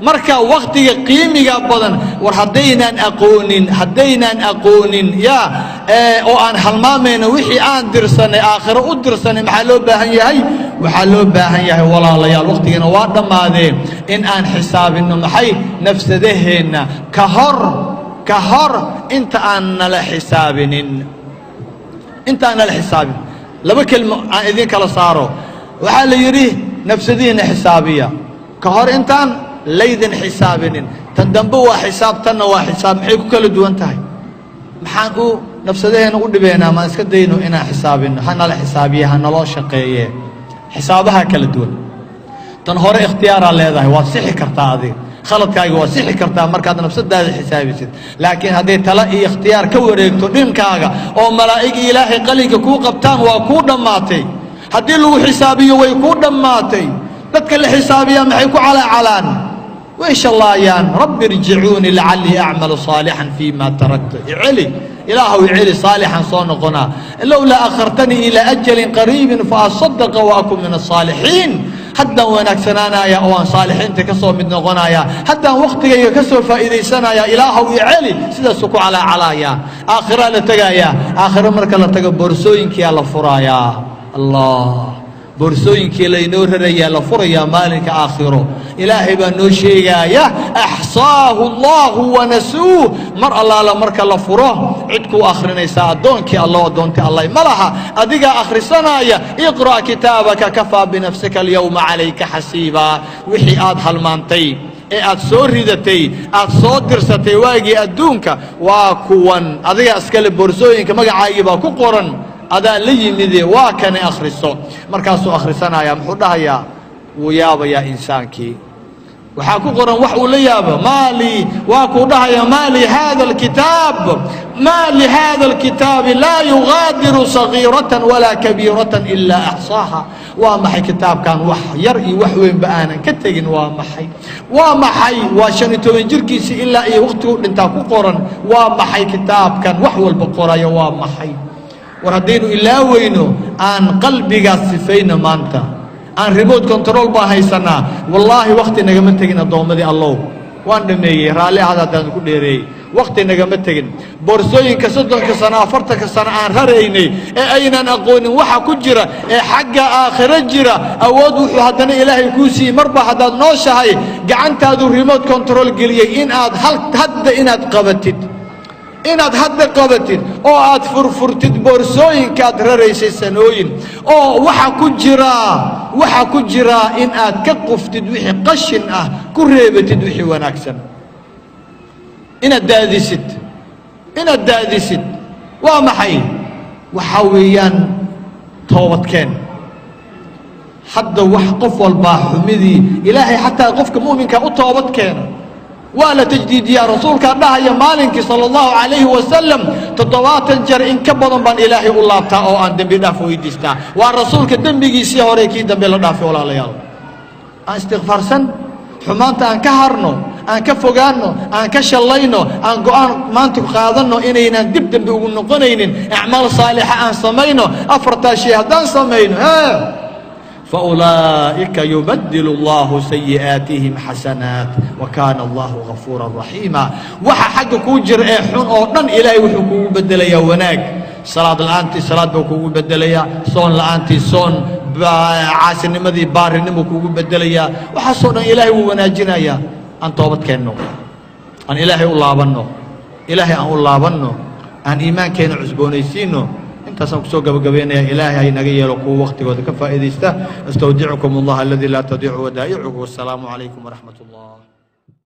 marka waqtiga qiimiga badan war haddaynan aqoonin ya oo aan halmaamayno wixii aan dirsanay aakhiro u dirsanay maxaa loo baahan yahay waxaa loo baahan yahay walaalayaal waqtigana waa dhammaadeen in aan xisaabino maxay nafsadaheenna ka hor inta aan nala xisaabinin laba kelmo aan idin kala saaro waxaa la yidhi nafsadiina xisaabiya ka hor intaan laydin xisaabinin tan dambe waa xisaab tanna waa xisaab maxay ku kala duwan tahay maxaan u nafsadaheena u dhibeynaa maan iska dayno inaan xisaabino hanala xisaabiye hanaloo shaqeeye xisaabaha kala duwan tan hore ikhtiyaaraa leedahay waad sixi kartaa adiga khaladkaaga waad sixi kartaa markaad nafsadaada xisaabisid laakiin hadday tala iyo ikhtiyaar ka wareegto dhinkaaga oo malaa'ig ilaahay qalinka kuu qabtaan waa kuu dhammaatay haddii lagu xisaabiyo way kuu dhammaatay dadka la xisaabiyaa maxay ku calaacalaan وإيش الله يان رب ارجعوني لعلي أعمل صالحا فيما تركت إعلي إلهي إعلي صالحا صونقنا لولا أخرتني إلى أجل قريب فأصدق وأكون من الصالحين حتى وينك سنانا يا أوان صالحين تكسو من غنايا حتى وقتك يكسو فإذا سنا يا إلهي إعلي سيدا سكو على علايا آخر لتقايا آخر مركا لتقا برسوينك يا لفرايا الله بورسooyinkii laynoo rarayaa la furayaa maalinka aakhiro ilaahay baa noo sheegaya axsaahu allahu wanasuuh mar allaala marka la furo cid kuu akhrinaysa addoonkii allah adoontii allah ma laha adigaa akhrisanaya iqra' kitaabaka kafaa binafsika alyawma calayka xasiibaa wixii aad halmaantay ee aad soo ridatay aad soo dirsatay waagii adduunka waa kuwan adiga iskale boorsooyinka magacaagii baa ku qoran adaa la yimide waa kana akhriso markaasuu akhrisanaya muxuu dhahayaa wuu yaabayaa insaankii waxaa ku qoran wax uu la yaabo maali waa kuu dhahaya maali hada alkitaabi laa yugaadiru sagiiratan walaa kabiiratan ilaa axsaaha waa maxay kitaabkan wax yar iyo wax weynba aanan ka tegin waa maxay waa 15 jirkiisii ilaa iyo waqtigu dhintaa ku qoran waa maxay kitaabkan wax walba qoraya waa maxay war haddaynu ilaaweyno aan qalbigaas sifayno maanta aan remote control baa haysanaa wallaahi waqti nagama tegin addoommadii allow waan dhameeyey raalli ahad haddaan ku dheereeyey waqti nagama tegin boorsooyinka 30 sano 40 sano aan raraynay ee aynan aqoonin waxa ku jira ee xagga aakhiro jira awood wuxuu haddana ilaahay kuu siiyey marba haddaad nooshahay gacantaadu remote control geliyey in aad hadda inaad qabatid oo aad furfurtid boorsooyinkaad raraysay sanooyin oo waxa ku jira in aad ka quftid wixii qashin ah ku reebatid wixii wanaagsan inaad daadisid waa maxay waxa weeyaan toobadkeen hadda wax qof walba xumidii ilaahay xataa qofka muuminka u toobadkeena ولا تجديد يا رسولك الله يا مالك صلى الله عليه وسلم تطوات جر إن كبضن بان إلهي الله تا أو أن دم بدافع ويدستا ورسولك دم بيجي هوريكي دم بلا دافع ولا ليال استغفار سن حمانت أن كهرنو أن كفوجانو أن كشلينو أن قان ما أنتم قاضنو إننا دب بيقول نقنين أعمال صالحة أن سمينو أفرط شهدان سمينو فأولئك يبدل الله سيئاتهم حسنات وكان الله غفورا رحيما وحا حق كوجر حون او دن الهي وحو كوغو بدليا وناك صلاه الانتي صلاه بو كوغو بدليا صون الانتي صون عاصنمدي بارنمو كوغو بدليا وحا سو دن الهي و وناجينايا ان توبت كينو ان الهي الله بنو ان ايمان كينو عزبونيسينو تاسم كسو غبغبينيا إلهي هاي نغا ييلو كو وقتيغودا كفائديستا استودعكم الله الذي لا تضيع ودائعه والسلام عليكم ورحمة الله